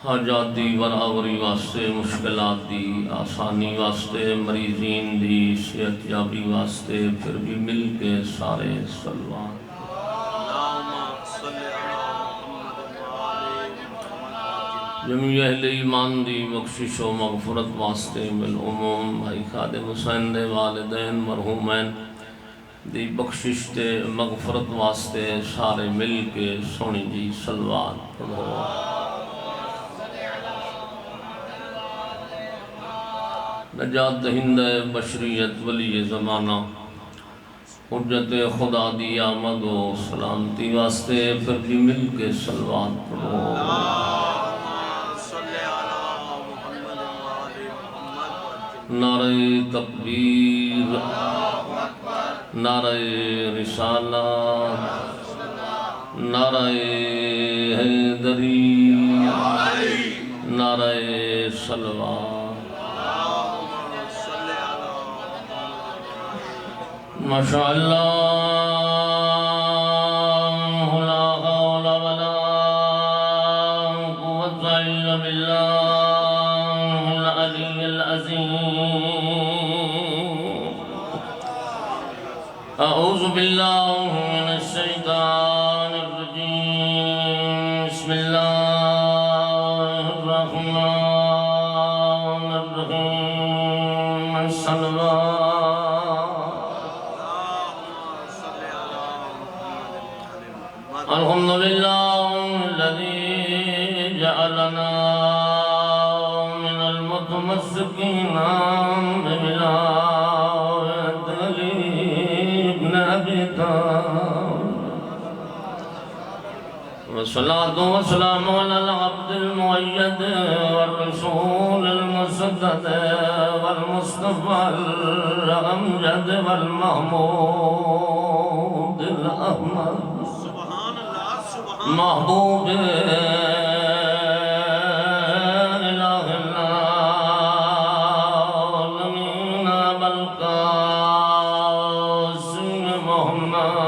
حاجات دی برابری واسطے، مشکلات دی آسانی واسطے، مریضین دی صحت یابی واسطے، پھر بھی مل کے سارے صلوات۔ جمیع اہل ایمان دی بخشش و مغفرت واسطے، بالعموم بھائی خادم حسین دے والدین مرحومین دی بخشش تے مغفرت واسطے سارے مل کے سونی جی صلوات پڑھو۔ نجات دہندہ بشریت ولی زمانہ حجت خدا دی آمد و سلامتی واسطے پھر بھی مل کے صلوات پڑھو۔ نعرہ تکبیر، نعرہ رسالت، نعرہ حیدری، نعرہ صلوات۔ ماشاءاللہ لا حول ولا قوة الا باللہ العلی العظیم۔ اعوذ باللہ من الشیطان الرجیم، بسم اللہ الرحمن الرحیم، الصلوات۔ الحمدللہ الذی جعلنا من المتمسکین بولایت علی ابن ابی طالب، والصلاة والسلام علی العبد المؤید والرسول المسدد والمصطفى الامجد والمحمود الاحمد محبوب الہ العالمین بالقاسم محمد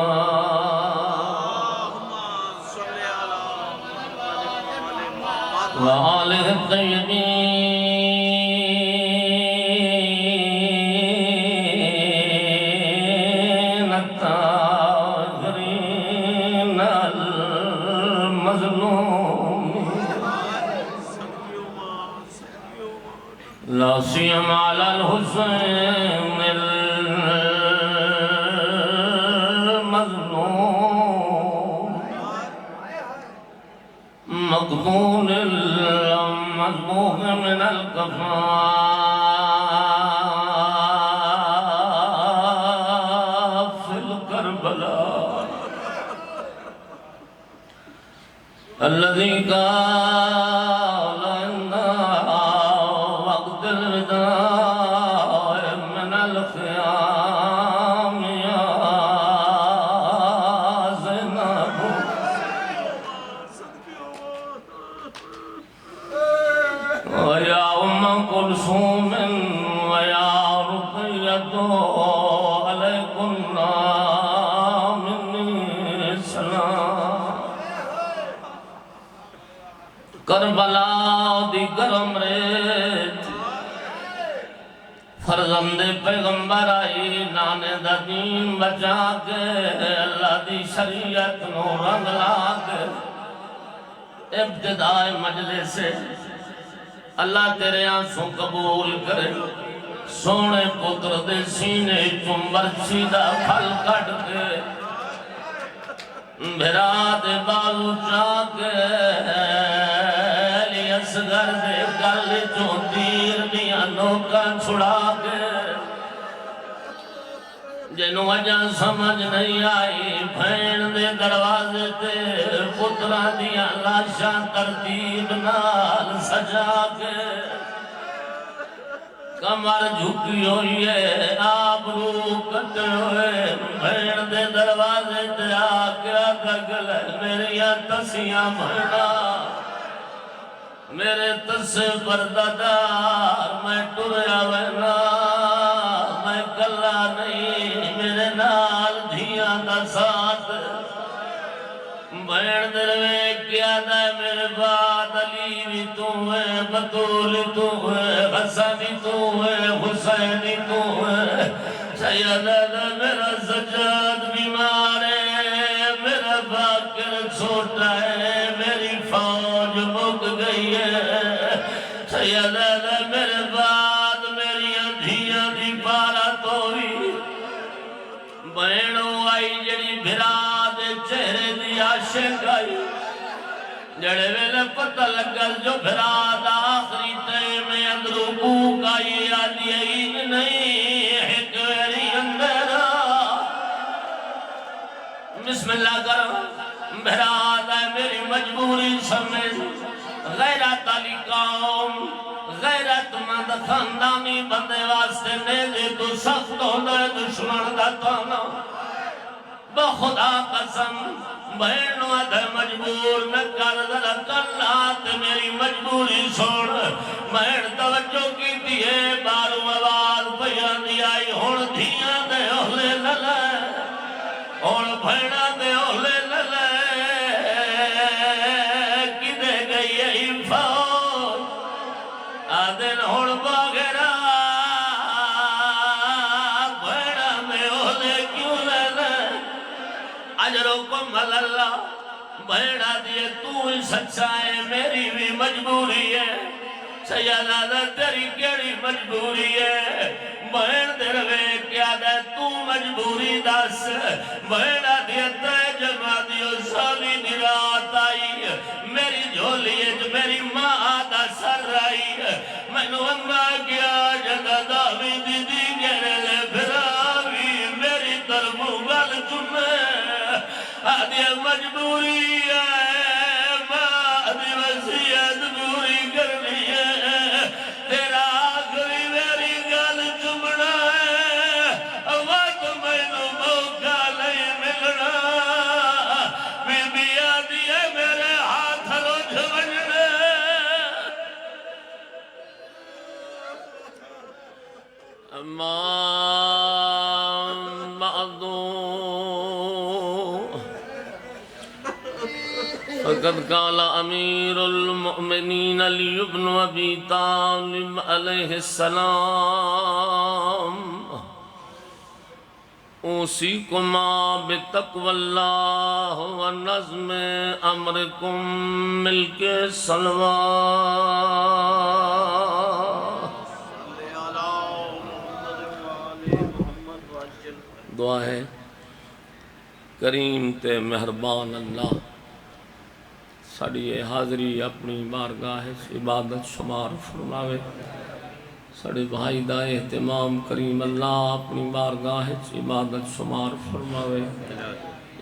وآلہ الطیبین الطاہرین المظلوم، لا سیما علی الحسین المظلوم، مقبول المذبوح من القفاف في الكربلاء، الذي قال إن وقت الوداع من الخيام يا زينب، ويا أم كلثوم ويا رقية عليكن مني السلام۔ کربلا دی گرم ریت فرزند پیغمبر آئی، نانے دا دین بچا کے اللہ دی شریعت نو رنگ لا کے، ابتدائی مجلس سے اللہ تیرے آنسوں قبول کرے، سونے پتر دے سینے چمبرچی دا پھل کٹ کے بھرا دے بالو چاکے اصغر دے گل جو تیر دیاں نوکا چھڑا کے، جنہوں وجہ سمجھ نہیں آئی بھین دے دروازے تے پترہ دیاں لاشاں ترتیب نال سجا کے، کمر جھکی ہوئی ہے آبرو کٹے ہوئے بھین دے دروازے تے آکے آگل میریاں تسیاں بھینا، میرے تسے پردادار میں ٹریا وینا، میں کلا نہیں میرے نال دھیاں دا ساتھ، میں بہن دروے کیا دا میرے بعد علی بھی تو ہے بطول تو ہے حسن تو ہے حسین تو ہے سیدہ میرا سجاد بیمار ہے میرا باکر چھوٹا ہے میری فوج مک گئی ہے سیدہ میرے بعد میری دھیاں دی پارا توئی بہنوں آئی جڑی بھرا دے چہرے دی عاشق آئی جڑے ویلے پتہ لگل جو بھرا دا آخری ٹائم میں اندرو بھوک آئی آدھی آئی نہیں ایک ویری اندر بسم اللہ کرو بھرا دا میری مجبوری سمجھ غیرت علی قوم غیرت مند خاندانی بندے واسطے نیزے تو سخت ہوندہ دشمن دا تانا بخدا قسم بہنوں ادھر مجبور نہ کر ذرا کلات میری مجبوری سوڑ بہن توجہ کی دیئے بارو آواز پیان دی آئی ہون دھیاں دے اہلے للے ہون بھیڑا دے اہلے للے کی دے گئی ہے فوج آدھن ہون باغرہ بھیڑا دے اہلے کیوں للے اجرکم اللہ بھیڑا دیئے تو ہی سچا ہے میری بھی مجبوری ہے سیدہ تیری کیڑی مجبوری ہے بہن دروے کیا دے تو مجبوری دس بہنہ دیئے تے جمع دیو سالی نرات آئی میری جھولی ہے جو میری ماں آدھا سر رہی میں نو امبا کیا جگہ داوی دیدی گرے لے بھراوی میری طرفوں گل چمے آدھی مجبوری ہے آدھی وسیعت پوری کرنی ہے تیرا آخری میری گل چمنا ہے وقت میں نو موقع نہیں ملنا بی بی آدھی ہے میرے ہاتھ رو جھوجنے امان بعدو فقد قال امیر المؤمنین علی بن ابی طالب علیہ السلام اوصیکما بتقوی اللہ و نظم امرکم ملک صلوات دعا ہے کریم تے مہربان اللہ ساڑی حاضری اپنی بارگاہ عبادت شمار فرماوے ساڑے بھائی دا اہتمام کریم اللہ اپنی بارگاہ عبادت شمار فرماوے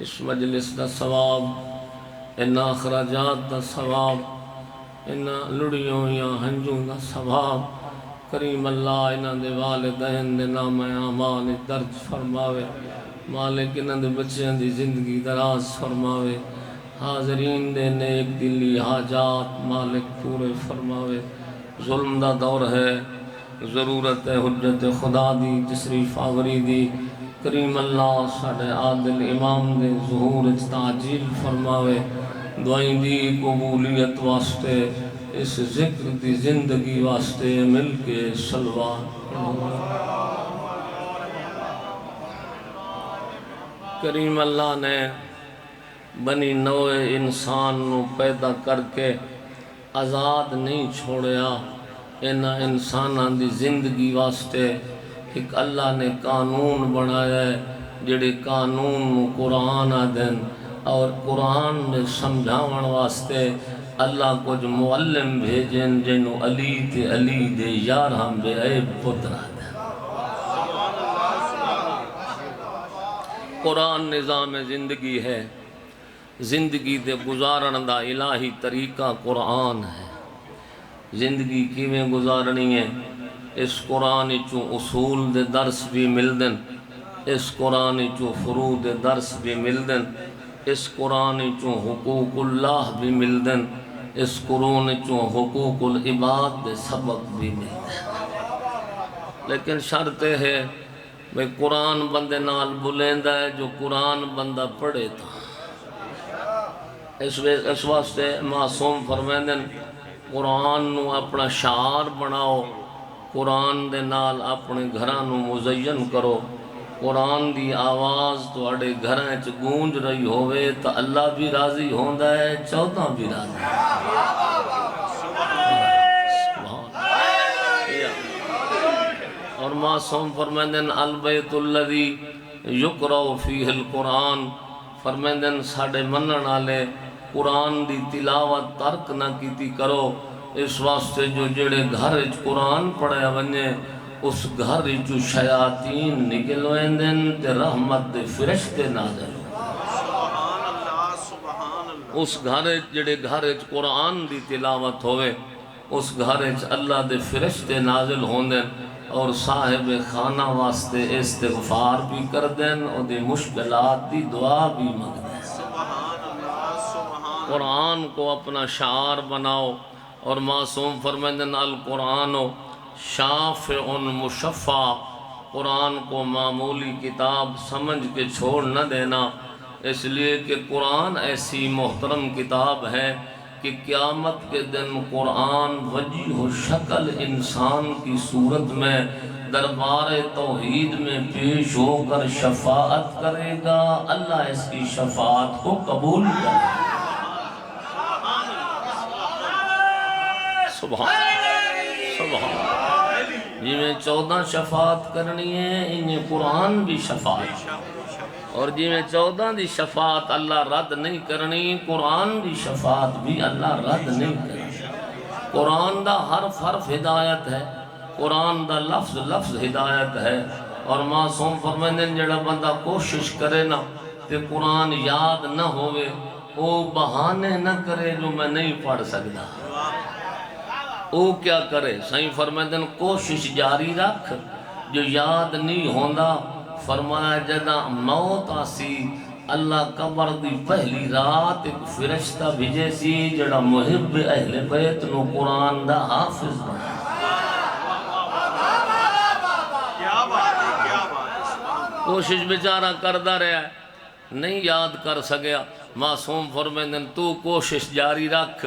اس مجلس دا ثواب ان اخراجات دا ثواب ان لڑیوں یا ہنجوں دا ثواب کریم اللہ انہاں دے والدین دے نام اعمال درج فرماوے مالک انہاں دے بچیاں دی زندگی دراز فرماوے حاضرین دے نیک دلی حاجات مالک پورے فرماوے ظلم دا دور ہے ضرورت ہے حجت خدا دی تشریف آوری دی کریم اللہ ساڑھے عادل امام دے ظہور تعجیل فرماوے دعائیں دی قبولیت واسطے اس ذکر دی زندگی واسطے مل کے صلوات کریم اللہ نے بنی نوع انسان نو پیدا کر کے آزاد نہیں چھوڑیا انساناں دی زندگی واسطے ایک اللہ نے قانون بنایا ہے جڑے قانون نو قرآن آدن اور قرآن میں سمجھاون واسطے اللہ کچھ معلم بھیجن جنو علی تے علی دے یار ہم بے عیب پتر آدن قرآن نظام زندگی ہے زندگی دے گزارن دا الہی طریقہ قرآن ہے زندگی کیویں گزارنی ہے اس قرآن چوں اصول دے درس بھی ملدن اس قرآن چوں فروع دے درس بھی ملدن اس قرآن چوں حقوق اللہ بھی ملدن اس قرآن چوں حقوق العباد دے سبق بھی ملدن لیکن شرط ہے بھئی قرآن بندے نال بلیندہ ہے جو قرآن بندہ پڑھے تھا اس واسطے معصوم فرمیندن قرآن نو اپنا شعار بناؤ، قرآن دے نال اپنے گھراں نو مزین کرو، قرآن دی آواز تواڈے گھراں وچ گونج رہی ہوئے تو اللہ بھی راضی ہوندا ہے، چودھاں بھی راضی اور معصوم فرمیندن البیت الذی یقرأ فیہ القرآن، فرمیندن ساڑے منن والے قرآن دی تلاوت ترک نہ کیتی کرو، اس واسطے جو جڑے گھر وچ قرآن پڑھیا ونجے اس گھر جو شیاطین نکل ویندن تے رحمت دے فرشتے نازل اس گھر جڑے گھر وچ قرآن دی تلاوت ہوئے اس گھر وچ اللہ دے فرشتے نازل ہوندن اور صاحب خانہ واسطے استغفار بھی کر دیں اور دی مشکلات دی دعا بھی مانگ دیں۔ قرآن کو اپنا شعار بناؤ اور معصوم فرمیندن القرآن شافع مشفع، قرآن کو معمولی کتاب سمجھ کے چھوڑ نہ دینا، اس لیے کہ قرآن ایسی محترم کتاب ہے کہ قیامت کے دن قرآن وجیہ شکل انسان کی صورت میں دربار توحید میں پیش ہو کر شفاعت کرے گا، اللہ اس کی شفاعت کو قبول کرے گا۔ سبحان جی میں 14 شفاعت کرنی ہے انہیں قرآن بھی شفاعت، اور جی میں 14 دی شفاعت اللہ رد نہیں کرنی، قرآن دی شفاعت بھی اللہ رد نہیں کرنی۔ قرآن دا حرف حرف ہدایت ہے، قرآن دا لفظ لفظ ہدایت ہے، اور معصوم فرمیندن جڑا بندہ کوشش کرے نا تے قرآن یاد نہ ہوئے وہ بہانے نہ کرے جو میں نہیں پڑھ سکتا، وہ کیا کرے؟ سائیں فرمیندن کوشش جاری رکھ، جو یاد نہیں ہوندا فرمایا جدہ موت آسی اللہ قبر دی پہلی رات ایک فرشتہ بھیجے سی جڑا محب اہل بیت نو قرآن دا حافظ بنا، کوشش بیچارہ کردہ رہا ہے نہیں یاد کر سکیا، معصوم فرمیندن تو کوشش جاری رکھ،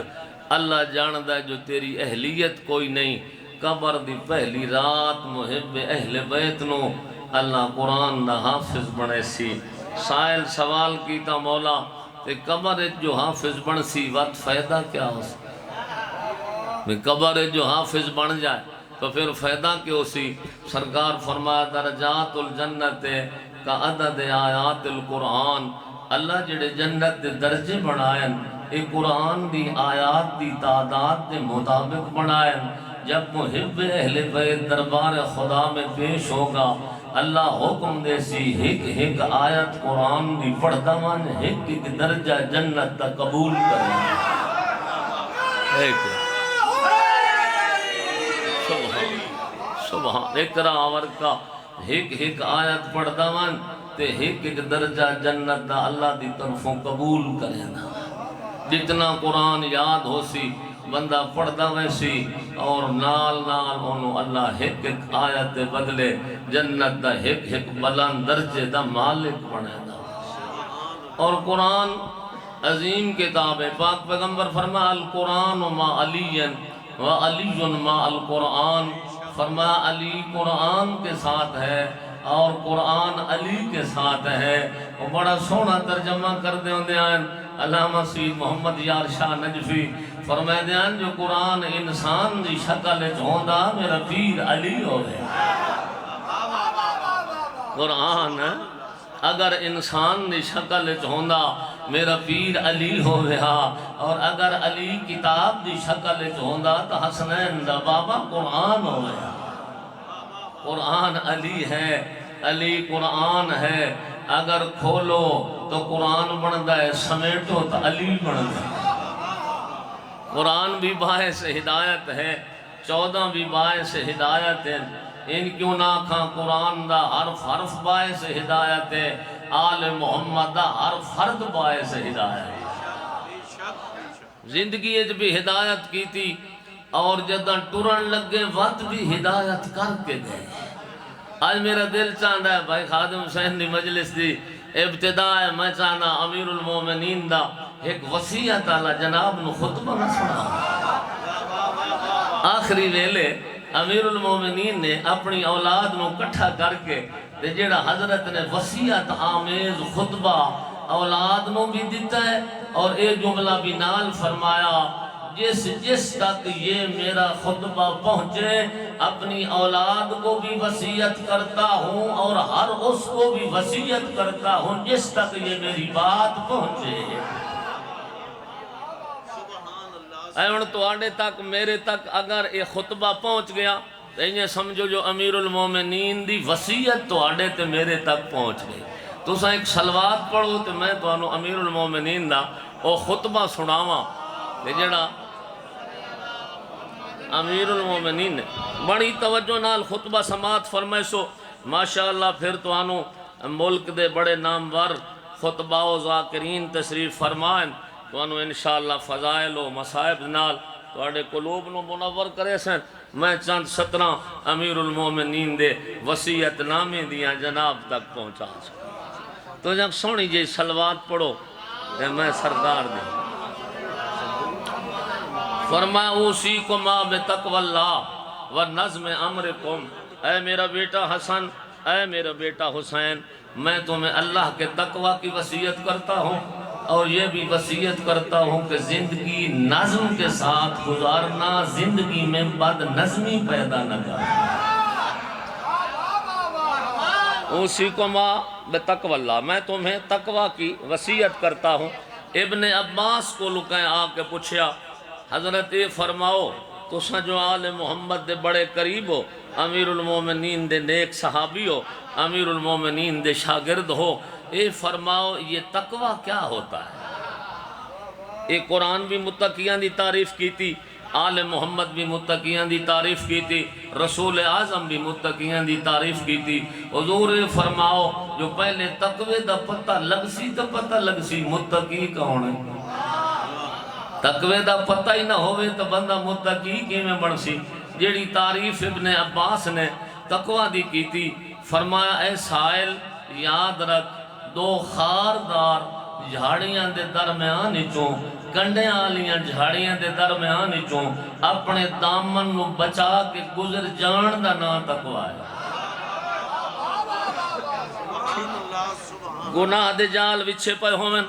اللہ جاندہ جو تیری اہلیت کوئی نہیں، قبر دی پہلی رات محب اہل بیت نو اللہ قرآن دا حافظ بنے سی۔ سائل سوال کیتا مولا کہ قبر جو حافظ بن سی وقت فائدہ کیا ہو سی؟ قبر جو حافظ بن جائے تو پھر فائدہ کیوں سی؟ سرکار فرمایا درجات الجنت کا عدد آیات القرآن، اللہ جڑے جنت دے درجے بنائیں ایک قرآن دی آیات دی تعداد دے مطابق بنائیں، جب محب اہل بیت دربار خدا میں پیش ہوگا اللہ حکم دے سی ایک ایک آیت قرآن دی پڑھتا مان ایک ایک درجہ جنت تا قبول کریں، ایک سبحان اقرا آور کا ایک ایک آیت پڑھتا مان تے ایک ایک درجہ جنت دا اللہ دی طرفوں قبول کریں۔ جتنا قرآن یاد ہو سی بندہ پڑھتا ویسی اور نال نال انہوں اللہ ایک ایک آیت بدلے جنت دا ایک ایک بلند درجے دا مالک بنے دا۔ اور قرآن عظیم کتاب ہے، پاک پیغمبر فرمایا القرآن ما علی و علی ما القرآن، فرمایا علی قرآن کے ساتھ ہے اور قرآن علی کے ساتھ ہے۔ وہ بڑا سونا ترجمہ کر دے ہوندے ہیں علامہ سید محمد یار شاہ نجفی فرمائے دیان جو قرآن انسان دی شکل ہوندا میرا پیر علی ہوئے، قرآن اگر انسان دی شکل ہوندا میرا پیر علی ہوئے، اور اگر علی کتاب دی شکل ہوندا تو حسنین دا بابا قرآن ہوئے۔ قرآن علی ہے، علی قرآن ہے، اگر کھولو تو قرآن بندا ہے، سمیٹو تو علی بندا ہے۔ قرآن بھی باعث ہدایت ہے، 14 بھی باعث ہدایت ہے، ان کیوں نہ کھاں قرآن دا حرف حرف باعث ہدایت ہے، آل محمد دا حرف فرد باعث ہدایت ہے۔ زندگی اج بھی ہدایت کی تھی اور جدہ ٹرن لگے وقت بھی ہدایت کر کے گئے۔ آج میرا دل چاہتا ہے بھائی خادم حسین دی مجلس دی ابتدا ہے، میں چاہنا امیر المومنین دا ایک وصیت آلا جناب نو خطبہ نہ سنا۔ آخری ویلے امیر المومنین نے اپنی اولاد نو کٹھا کر کے جیڑا حضرت نے وصیت آمیز خطبہ اولاد نو بھی دیتا ہے اور ایک جملہ بھی نال فرمایا، جس تک یہ میرا خطبہ پہنچے اپنی اولاد کو بھی وصیت کرتا ہوں اور ہر اس کو بھی وصیت کرتا ہوں جس تک یہ میری بات پہنچے۔ ایون تو آنے تک میرے تک اگر یہ خطبہ پہنچ گیا تو انہیں سمجھو جو امیر المومنین دی وصیت تو آنے تے میرے تک پہنچ گئی۔ تو سا ایک سلوات پڑھو تو میں تو آنو امیر المومنین دا او خطبہ سناواں تے جڑا امیر المومنین نے بڑی توجہ نال خطبہ سماعت فرمائے سو ماشاءاللہ۔ پھر تو آنو ملک دے بڑے نامور خطبہ و ذاکرین تشریف فرمائیں تو انہوں انشاءاللہ فضائل و مصائب نال تو اڑے قلوب نو منور کرے سن۔ میں چند 17 امیر المومنین دے وصیت نامے دیاں جناب تک پہنچا سکتا۔ تو جب سونی جی سلوات پڑھو کہ میں سردار دے فرمایا اوصیکما بتقوی اللہ ونظم امرکم، اے میرا بیٹا حسن، اے میرا بیٹا حسین، میں تمہیں اللہ کے تقوی کی وصیت کرتا ہوں اور یہ بھی وصیت کرتا ہوں کہ زندگی نظم کے ساتھ گزارنا، زندگی میں بد نظمی پیدا نہ کرنا۔ اوصیکما بتقوی اللہ، میں تمہیں تقوی کی وصیت کرتا ہوں۔ ابن عباس کو لکائیں آ کے پوچھیا حضرت یہ فرماؤ تو جو آل محمد دے بڑے قریب ہو، امیر المومنین دے نیک صحابی ہو، امیر المومنین دے شاگرد ہو، اے فرماؤ یہ تقوی کیا ہوتا ہے؟ اے قرآن بھی متقیان دی تعریف کی تھی، آل محمد بھی متقیان دی تعریف کی تھی، رسول اعظم بھی متقیان دی تعریف کی تھی۔ حضور فرماؤ جو پہلے تقوی دا پتہ لگ سی تو پتہ لگ سی متقی کون ہے؟ تقوی دا پتہ ہی نہ ہوئے تو بندہ متقی کی میں بڑھ سی۔ جیڑی تعریف ابن عباس نے تقوی دی کی تھی، فرمایا اے سائل یاد رکھ، دو خاردار جھاڑیاں دے درمیان چوں، کنڈیاں آلیاں جھاڑیاں دے درمیان چوں اپنے دامن نو بچا کے گزر جان دا نا تقوی ہے۔ گناہ دے جال وچھے پہ ہومن،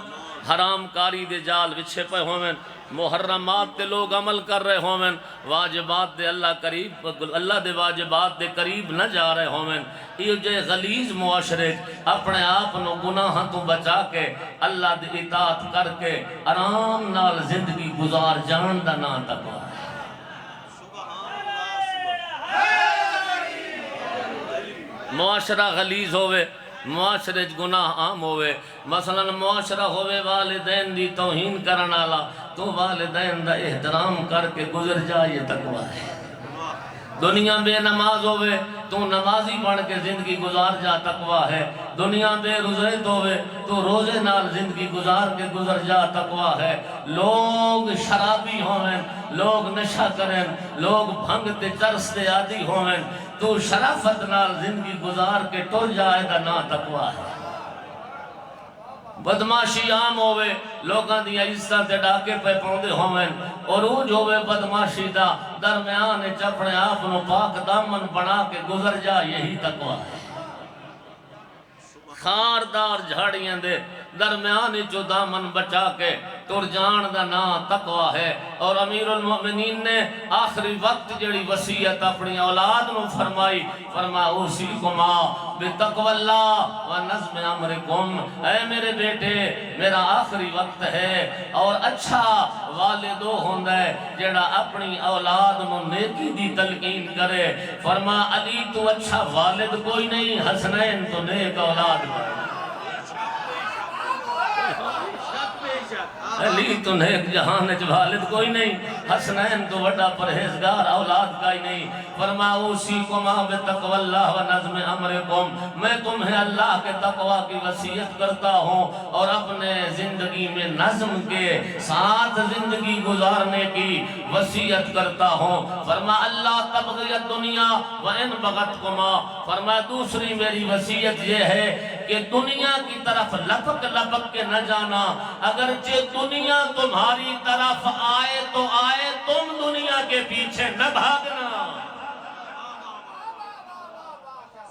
حرام کاری دے جال وچھے پہ ہومن، محرمات تے لوگ عمل کر رہے ہومن، واجبات دے اللہ دے واجبات دے قریب نہ جا رہے ہومن۔ یہ جے غلیظ معاشرے اپنے آپ نو گناہ تو بچا کے اللہ دے اطاعت کر کے آرام نال زندگی گزار جان دا نا تقوی ہے۔ معاشرہ غلیظ ہوئے، معاشرے گناہ عام ہوئے، مثلا معاشرہ ہوئے والدین دی توہین کرن آلا تو والدین دا احترام کر کے گزر جائے تقوی ہے۔ دنیا بے نماز ہوئے تو نمازی بن کے زندگی گزار جا تقوی ہے۔ دنیا بے روزے ہوئے تو روزے نال زندگی گزار کے گزر جا تقوی ہے۔ لوگ شرابی ہوئے، لوگ نشہ کریں، لوگ بھنگتے چرستے عادی ہوئے تو شرافت نال زندگی گزار کے ٹر جائے دا نا تقوی ہے۔ بدماشی عام ہوئے، لوگاں دی عزت تے ڈاکے پہ پوندے ہوئے، عروج ہوئے بدماشی دا، درمیان اپنے آپ نو پاک دامن بنا کے گزر جا، یہی تقوی ہے۔ خاردار جھاڑیاں دے درمیان جو دامن بچا کے تر جان دا نا تقوی ہے۔ اور امیر المومنین نے آخری وقت جڑی وصیت اپنی اولاد نو فرمائی، فرمایا اوصیکما بتقوی اللہ ونظم امرکم، اے میرے بیٹے میرا آخری وقت ہے اور اچھا والدو ہوندہ ہے جڑا اپنی اولاد نو نیکی دی تلقین کرے۔ فرمایا علی تو اچھا والد کوئی نہیں، حسنین تو نیک اولاد علی تو نیک جہان والد کوئی نہیں، حسنین تو بڑا پرہیزگار اولاد کا ہی نہیں۔ فرمایا اوصیکما بتقوی اللہ و نظم امرکم، میں تمہیں اللہ کے تقوی کی وصیت کرتا ہوں اور اپنے زندگی میں نظم کے ساتھ زندگی گزارنے کی وصیت کرتا ہوں۔ فرمایا اللہ تبغی الدنیا وان بغتکما، فرمایا دوسری میری وصیت یہ ہے کہ دنیا کی طرف لپک لپک کے نہ جانا، اگرچہ دنیا تمہاری طرف آئے تو آئے، تم دنیا کے پیچھے نہ بھاگنا۔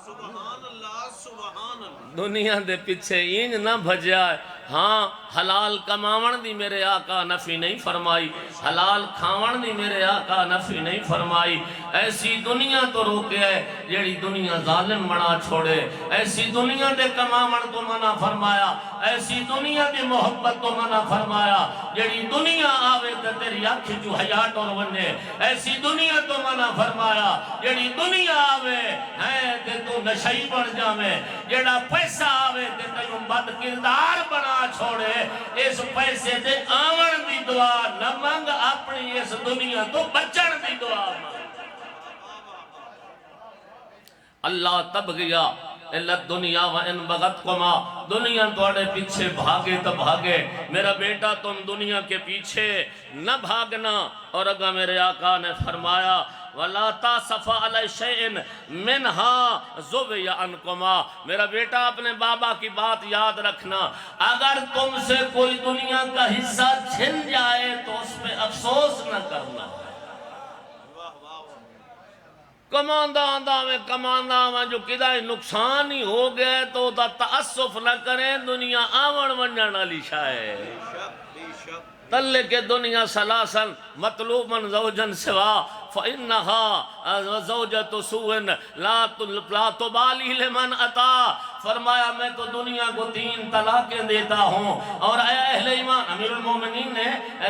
سبحان اللہ سبحان اللہ۔ دنیا دے پیچھے اینج نہ بھجیا ہے۔ ہاں حلال کماون دی میرے آقا نفی نہیں فرمائی، حلال کھاون دی میرے آقا نفی نہیں فرمائی۔ ایسی دنیا تو روکے ہے جیڑی دنیا ظالم بنا چھوڑے، ایسی دنیا دے کماون تو منع فرمایا، ایسی دنیا دی محبت تو منع فرمایا جیڑی دنیا آوے تے تیری آنکھ جو حیا ٹر ونے، ایسی دنیا تو منع فرمایا جیڑی دنیا آوے ہے تے تو نشئی بن جاویں، جیڑا پیسہ آوے تے تیوں بد کردار بنا چھوڑے۔ اس پیسے دے آون دی دعا نہ مانگ، اپنی اس دنیا تو بچن دی دعا مانگ۔ اللہ تبغیا الا الدنیا وان بغتکما، دنیا توڑے پیچھے بھاگے تو بھاگے، میرا بیٹا تم دنیا کے پیچھے نہ بھاگنا۔ اور اگر میرے آقا نے فرمایا وَلَا تَاسَفَ عَلَيْ شَيْءٍ مِّنْهَا زُوِّيَ عَنْكُمَا، میرا بیٹا اپنے بابا کی بات یاد رکھنا، اگر تم سے کوئی دنیا کا حصہ چھن جائے تو اس پہ افسوس نہ کرنا۔ کماندہ میں جو کدھا نقصان ہی ہو گئے تو دا تأسف نہ کریں، دنیا آون ونجن علی شاہ تلے کے دنیا سلاسن مطلوباً زوجن سوا فَإِنَّهَا زَوْجَةُ سُوءٍ لَا تُبَالِي لِمَنْ أَتَا، فرمایا میں تو دنیا کو 3 طلاقیں دیتا ہوں۔ اور اے اہل ایمان، امیر المومنین نے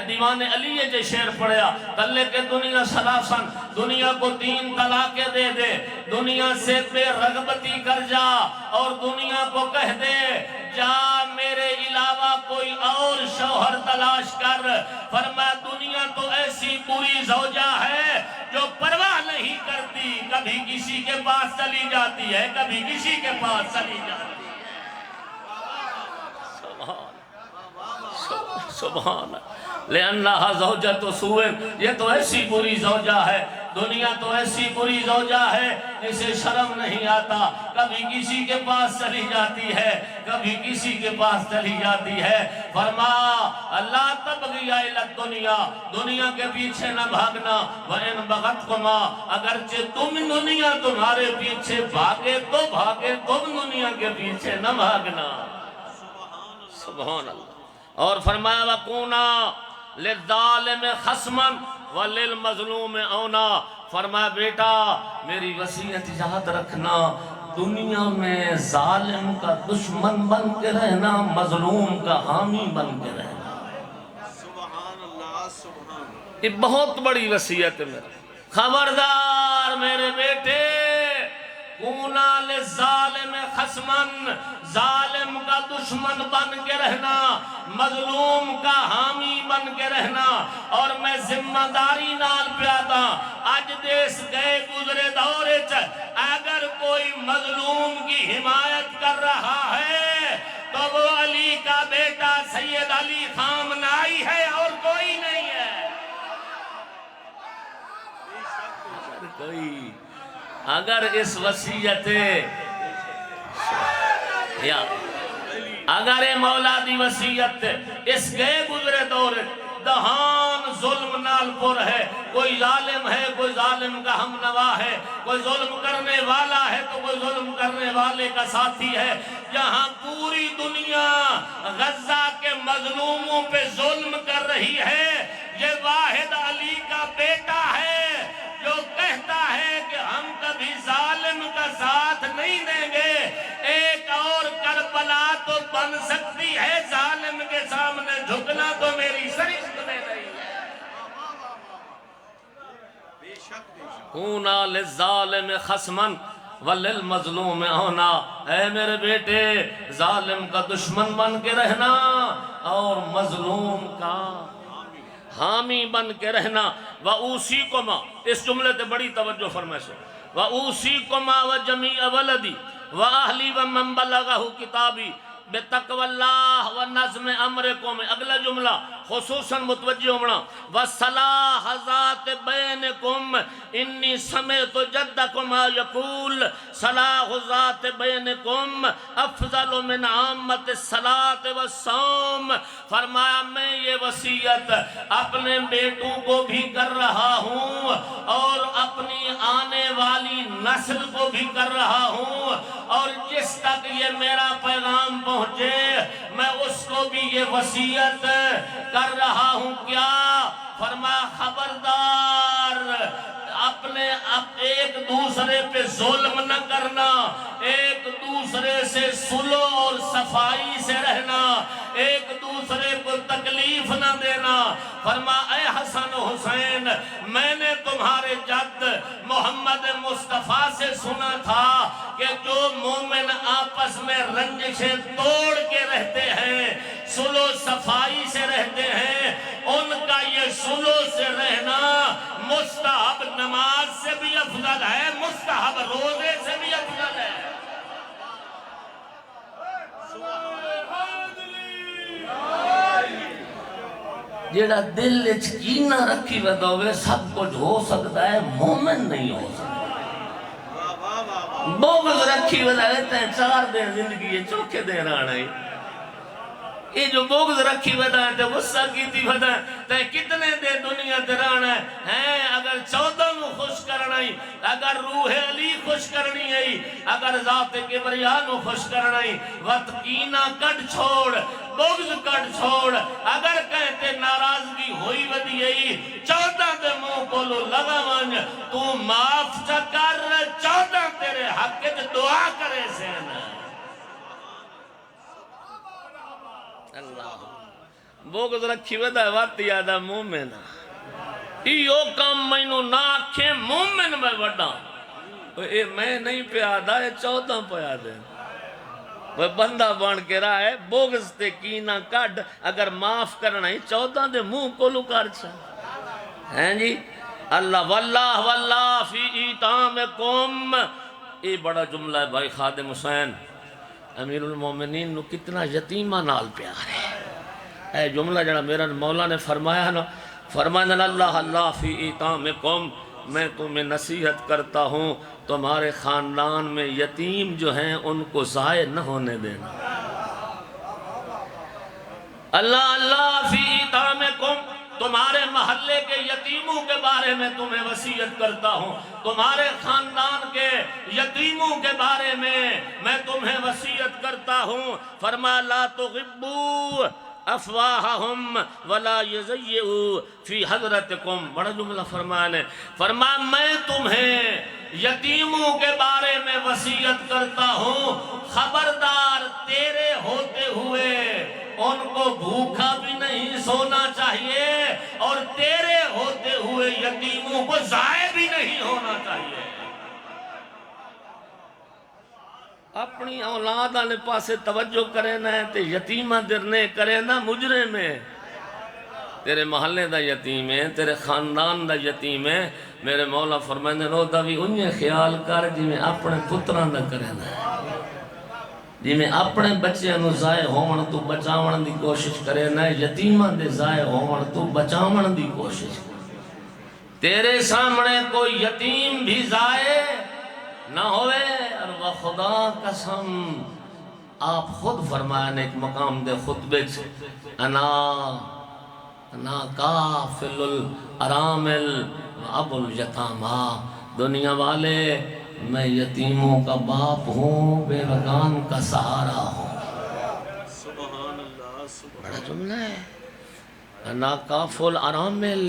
دیوان علی جو شعر پڑھیا، تلے کے دنیا سلاسن، دنیا کو 3 طلاقیں دے دے، دنیا سے بے رغبتی کر جا اور دنیا کو کہہ دے جا میرے علاوہ کوئی اور شوہر تلاش کر۔ فرمایا دنیا تو ایسی بری زوجہ ہے جو پرواہ نہیں کرتی، کبھی کسی کے پاس چلی جاتی ہے، کبھی کسی کے پاس چلی جاتی ہے۔ سبحان لِأَنَّهَا زَوْجَةُ سُوءٍ، یہ تو ایسی بری زوجہ ہے، دنیا تو ایسی بری زوجہ ہے اسے شرم نہیں آتا، کبھی کسی کے پاس چلی جاتی ہے، کبھی کسی کے پاس چلی جاتی ہے۔ فرمایا اللہ تبغی الا الدنیا، دنیا کے پیچھے نہ بھاگنا، وَإِن بَغَتْكُمَا، اگرچہ تم دنیا تمہارے پیچھے بھاگے تو بھاگے، تم دنیا کے پیچھے نہ بھاگنا۔ سبحان اللہ۔ اور فرمایا وَكُونَا لِلظَّالِمِ خَصْمًا وَلِلْمَظْلُومِ عَوْنًا، فرمایا بیٹا میری وصیت یاد رکھنا، دنیا میں ظالم کا دشمن بن کے رہنا، مظلوم کا حامی بن کے رہنا۔ سبحان اللہ سبحان اللہ۔ یہ بہت بڑی وصیت ہے میرا، خبردار میرے بیٹے، کونا للظالم خصمن، ظالم کا دشمن بن کے رہنا، مظلوم کا حامی بن کے رہنا۔ اور میں ذمہ داری نال پیادا، آج دیس گئے گزرے دورے اگر کوئی مظلوم کی حمایت کر رہا ہے تو وہ علی کا بیٹا سید علی خامنائی ہے اور کوئی نہیں ہے۔ کوئی اگر اس وصیت یا اگر مولا دی وصیت اس گئے گزرے دور دہان ظلم نال پر ہے، کوئی ظالم ہے، کوئی ظالم کا ہم نوا ہے، کوئی ظلم کرنے والا ہے تو کوئی ظلم کرنے والے کا ساتھی ہے، جہاں پوری دنیا غزہ کے مظلوموں پہ ظلم کر رہی ہے، یہ واحد علی کا بیٹا ہے جو کہتا ہے کہ ہم کبھی ظالم کا ساتھ نہیں دیں گے۔ ایک اور کربلا تو بن سکتی ہے، ظالم کے سامنے جھکنا تو میری سرشت میں نہیں ہے۔ کونا للظالم خصمن وللمظلوم ہونا، اے میرے بیٹے ظالم کا دشمن بن کے رہنا اور مظلوم کا حامی بن کے رہنا۔ وَأُوصِيكُمَا، اس جملے تے بڑی توجہ فرمائے سو، وَأُوصِيكُمَا وَجَمِيعَ وَلَدِي وَأَهْلِي وَمَنْ بَلَغَهُ کتابی بِتَقْوَى اللَّهِ وَنَظْمِ أَمْرِكُمْ۔ اگلا جملہ خصوصاً متوجہ ہونا، وَصَلَاحَ ذَاتِ بَيْنِكُمْ إِنِّي سَمِعْتُ جَدَّكُمَا يَقُولُ صَلَاحُ ذَاتِ بَيْنِكُمْ أَفْضَلُ مِنْ عَامَّةِ الصَّلَاةِ وَالصَّوْمِ۔ فرمایا میں یہ وصیت اپنے بیٹوں کو بھی کر رہا ہوں اور اپنی آنے والی نسل کو بھی کر رہا ہوں، اور جس تک یہ میرا پیغام پہنچے میں اس کو بھی یہ وصیت کر رہا ہوں۔ کیا فرمایا؟ خبردار اپنے ایک دوسرے پہ ظلم نہ کرنا، ایک دوسرے سے صلح اور صفائی سے رہنا، ایک دوسرے کو تکلیف نہ دینا۔ فرمایا اے حسن و حسین، میں نے تمہارے جد محمد مصطفیٰ سے سنا تھا کہ جو مومن آپس میں رنجشیں توڑ کے رہتے ہیں، صلح و صفائی سے رہتے ہیں، ان کا یہ صلح سے رہنا مستحب نماز سے بھی افضل ہے، مستحب روزے سے بھی افضل ہے۔ جیڑا دل اچ کینہ رکھی ودوے سب کچھ ہو سکتا ہے، مومن نہیں ہو سکتا۔ بغض رکھی ودوے تے 4 دن زندگی ہے، چوکے دے رانا ہے۔ یہ جو بغض رکھی ودا ہے تے غصہ کیتی ودا ہے تے کتنے دے دنیا تے رانا ہے۔ اگر 14 نو خوش کرنا ہی، اگر روح علی خوش کرنی ہے، اگر ذات کبریا نو خوش کرنا ہی، وقت کینہ کٹ چھوڑ، بغض کٹ چھوڑ۔ اگر کہتے ناراضگی ہوئی ودی ہے 14 دے منہ کولو لگا ون، تو معاف چا کر 14 تیرے حق تے دعا کرے سین۔ اللہ بغض رکھی ودا وقت یادہ مومن ایو کام مینو نہ آکھیں مومن میں وڈا، اے میں نہیں پیادا ہے 14 پیادے۔ وہ بندہ بن کے رہا ہے بغض تے کینہ کڈ، اگر معاف کرنا ہی 14 دے منہ کو لکار چھا ہیں جی۔ اللہ واللہ واللہ فی ایتامکم، یہ بڑا جملہ ہے بھائی خادم حسین۔ امیر المومنین نو کتنا یتیمہ نال پیار ہے۔ اے جملہ جڑا میرا مولا نے فرمایا نا، فرمایا اللہ اللہ فی ایتامکم، میں تمہیں نصیحت کرتا ہوں تمہارے خاندان میں یتیم جو ہیں ان کو ضائع نہ ہونے دینا۔ اللہ اللہ فی ایتامکم، تمہارے محلے کے یتیموں کے بارے میں تمہیں وصیت کرتا ہوں، تمہارے خاندان کے یتیموں کے بارے میں تمہیں وصیت کرتا ہوں۔ فرمایا لا تغبوا افواہہم ولا یزیئوا فی حضرتکم، بڑا جملہ فرمایا نے، فرمایا میں تمہیں یتیموں کے بارے میں وصیت کرتا ہوں، خبردار تیرے ہوتے ہوئے ان کو بھوکا بھی نہیں سونا چاہیے، اور تیرے ہوتے ہوئے یتیموں کو ضائع بھی نہیں ہونا چاہیے۔ اپنی اولاد آنے پاسے توجہ کرے نہ ہے تے یتیمہ درنے کرے نہ مجرے میں۔ تیرے محلے دا یتیم ہے، تیرے خاندان دا یتیم ہے، میرے مولا فرمائنے رو دا بھی انہیں خیال کر جی میں اپنے پتران دا کرے نہ ہے، جی میں اپنے بچے انہوں ضائع ہون تو بچاون دی کوشش کرے نہ، یتیمہ دے ضائع ہون تو بچاون دی کوشش کرے۔ تیرے سامنے کوئی یتیم بھی ضائع نہ ہوئے، اور وہ خدا قسم آپ خود فرمائیں ایک مقام دے خطبے سے، انا کافل الارامل و ابو الیتاما، دنیا والے میں یتیموں کا باپ ہوں، بے وگان کا سہارا ہوں۔ سبحان اللہ سبحان بڑا جملہ ہے، انا کافل الارامل،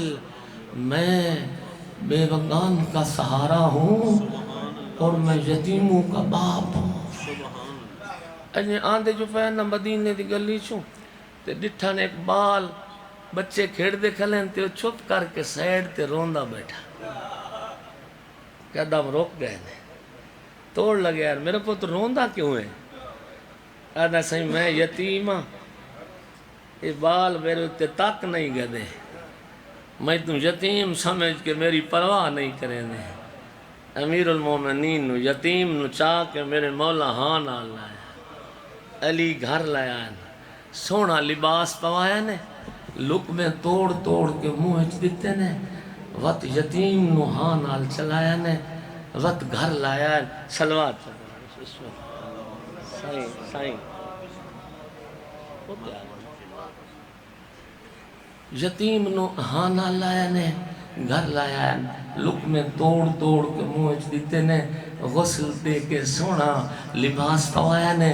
میں بے وگان کا سہارا ہوں اور میں یتیموں کا باپ ہوں۔ اجھے آندے جو پہنا مدینے دی گلی چھوں تے ڈٹھا نے ایک بال بچے کھیڑ دے کھلیں تے چھپ کر کے سیڈ تے روندہ بیٹھا، کیا دم روک گئے نے، توڑ لگے یار میرے پتر روندہ کیوں ہے؟ آدھا صحیح میں یتیم ہاں، یہ بال میرے تے تک نہیں گدے، میں تم یتیم سمجھ کے میری پرواہ نہیں کریں دے امیر المومنین نو یتیم نو چاہ کے میرے مولا ہاں نال لایا علی گھر لایا سونا لباس پوایا نے لقمے توڑ توڑ کے منہ دیتے نے وقت یتیم نو ہاں نال چلایا نے وقت گھر لایا سلوات سائیں سائیں یتیم نو ہاں نال لایا نے گھر لایا لقمے توڑ توڑ کے منہ دیتے نے غسل دے کے سونا لباس پوایا نے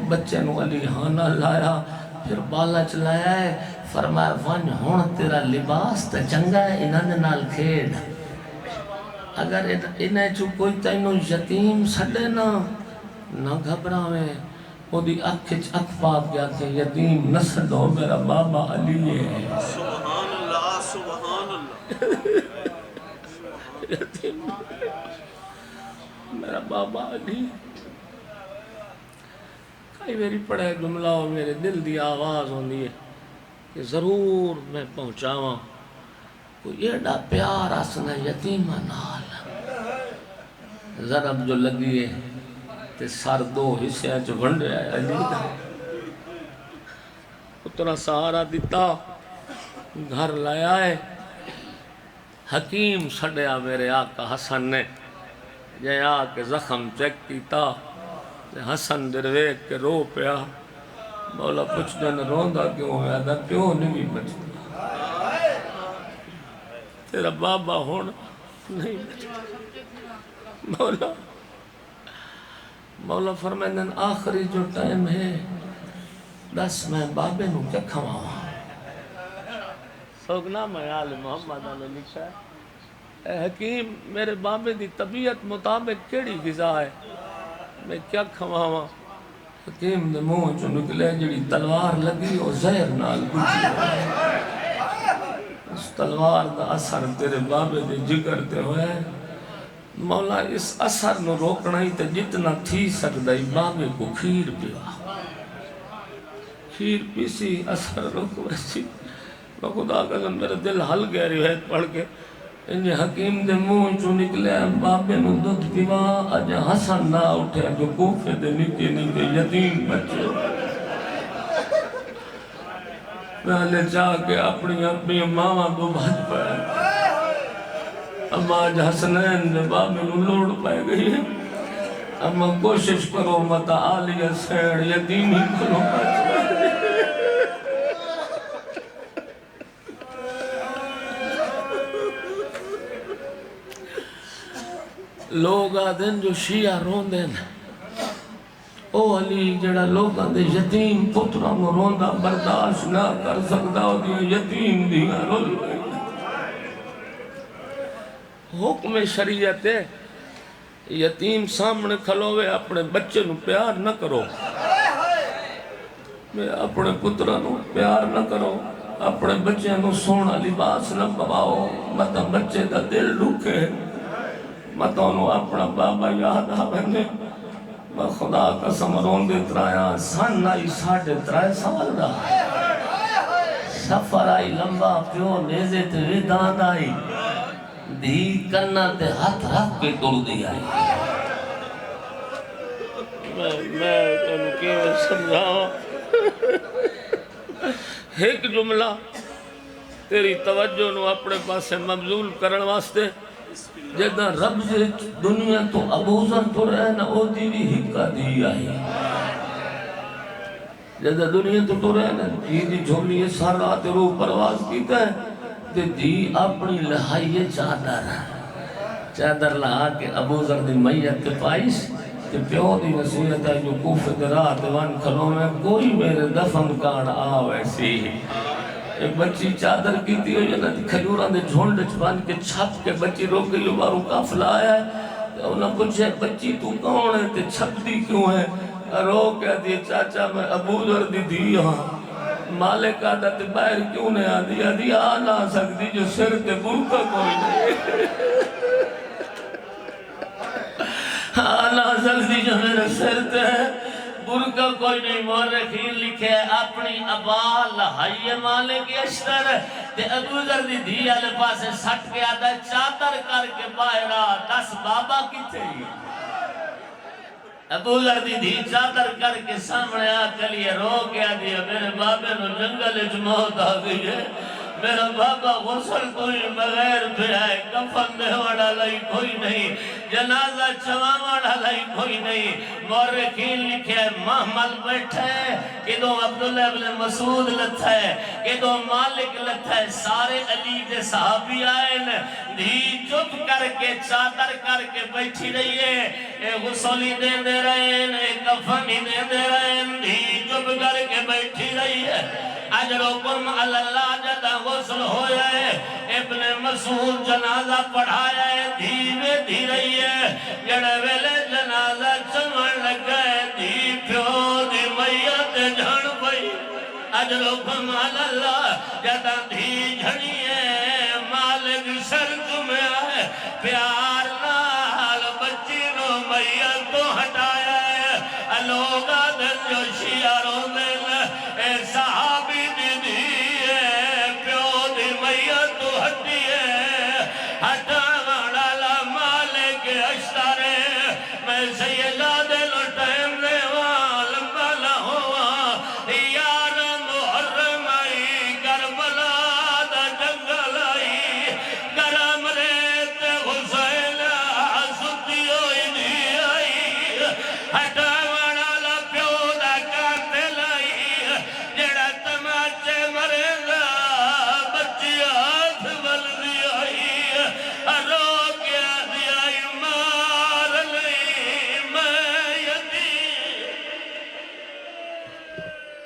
بچے نو علی ہاں نال لایا پھر بالا چلایا ہے فرمایا ون ہون تیرا لباس تا چنگا ہے انہاں دے نال کھیڑ اگر انہیں چو کوئی تینو یتیم سڑے نہ گھبراویں وہ دی اکھ پاک گیا کہ یتیم نہ سڑو میرا بابا علی ہے سبحان اللہ سبحان اللہ یتیم میرا بابا علی کئی میری پڑھے جملہ ہو میرے دل دی آواز ہوندی ہے کہ ضرور میں پہنچاواں کوئی ایڈا پیار آسنا یتیمہ نال ضرب جو لگی ہے تے سر دو حصے جو بنڈے آئے علی دا اتنا سہارا دیتا گھر لایا ہے حکیم سڑیا میرے آقا حسن نے جے آکے زخم چیک کیتا حسن درویک کے رو پیا مولا پوچھ جن روندہ کیوں ہوا دا کیوں نہیں بچتا تیرا بابا ہونا نہیں بچتا مولا فرمائیں آخری جو ٹائم ہے بس میں بابے نو کیا کھواں سوگنا میں آل محمد علیہ لکھا ہے اے حکیم میرے بابے دی طبیعت مطابق کیڑی غذا ہے میں کیا کھواں حکیم دے منہ جو نکلے جڑی تلوار لگی وہ زہر نال گزی اس تلوار دا اثر تیرے بابے دے جگر تے ہوئے مولا اس اثر نو روکنا ہی تے جتنا تھی سکتا ہی بابے کو کھیر پیا کھیر پیسی اثر روک ویسی میں خدا قسم میرے دل حل گئے روایت پڑھ کے انجھے حکیم دے منہ چو نکلے بابے نو دودھ پیوا اج حسن نہ اٹھے جو کوفے دے نکے نکے یتیم بچے پہلے چاہ کے اپنی ماما کو بھج پائے اما آج حسنین دے بابے نو لوڑ پائے گئی اما کوشش کرو متا آلیہ سیڑ یتیمی کرو بچ پائے لوگ آدھن جو شیعہ رون دین او علی جڑا لوگ آدھے یتیم پترہ نو روندہ برداشت نہ کر سکتا ہو دیا یتیم دیا رول حکم شریعت ہے یتیم سامنے کھلوے اپنے بچے نو پیار نہ کرو اپنے پترہ نو پیار نہ کرو اپنے بچے نو سونا لباس نہ پواؤ مطا بچے دا دل رکھے مطا انہوں اپنا بابا یاد آبنے میں خدا قسم روندے ترایا سن آئی 3.5 سال دا سفر آئی لمبا پیو نیزے تے ویدان آئی دی کرنا تے ہاتھ رکھ کے ٹر دی آئی میں انہوں کے سمجھاؤں ایک جملہ تیری توجہ نو اپنے پاس مبذول کرن واسطے جدہ رب سے دنیا تو ابوذر تو رہنا او دیوی ہکا دی آئی جدہ دنیا تو رہنا دی جھولی سار رات روح پرواز کیتا ہے دی اپنی لہائی چادر لہا کے ابوذر دی میت کے پائیس کہ پیو دی نصیحت ہے جو کوفے دی رات وان کھلوں میں کوئی میرے دفن کان آو ایسی ایک بچی چادر کی تھی ہوئی کھجوران دے جھونڈ چپان کے چھپ کے بچی روک گئی بارو کافلہ آیا ہے انہوں پوچھے بچی تو کون ہے تے چھپ دی کیوں ہے رو کہتی ہے چاچا میں ابوذر دی دی ہاں مالک آدھا تے باہر کیوں نے آدھی آدھی آنا سکتی جو سر تے برکہ کوئی نہیں آنا سکتی جو میرے سر تے برکہ کوئی نہیں مورخین لکھے اپنی ابال لہائی مالک اشتر تے ابو ذر دی دھی والے پاسے سٹ کے آتا ہے چادر کر کے باہر آ دس بابا کتے ہی ابو ذر دی دھی چادر کر کے سامنے آ چلیے رو کے آ دیا میرے بابے نو جنگل اچ موت آ گئی ہے میرا بابا غسل کوئی بغیر پھرائے کفن دے وڑا لائی کوئی نہیں جنازہ چوا وڑا لائی کوئی نہیں مورخین لکھے ہے محمل بیٹھا ہے کدوں عبداللہ ابن مسعود لتھا ہے کدوں مالک لتھا ہے سارے علی دے صحابی آئے دھی چپ کر کے چادر کر کے بیٹھی رہی ہے اے غسلی دے رہے ہیں کفنی دے رہے ہیں دھی چپ کر کے بیٹھی رہی ہے اجرکم اللہ جدا غسل ہویا ہے ابن مسعود جنازہ پڑھایا ہے دھیوے دھی رہی ہے جڑے ویلے جنازہ چمن لگا ہے دھی پیو دی میت جھڑ پئی اجرکم اللہ جدا دھی جھڑی ہے مالک سر تمہیں ہے پیار نال بچی نو میت تو ہٹایا ہے لوگا دن جو شیعروں دل اے صحابی دی دی ہے پیو دی میت تو ہٹی ہے ہٹا والا مالک اشترے میں سیدہ دل ٹائم دے والمبا نہ ہوا یار محرم آئی کربلا دا جنگل آئی گرم ریت حسین ستی ہوئی دی آئی ہٹا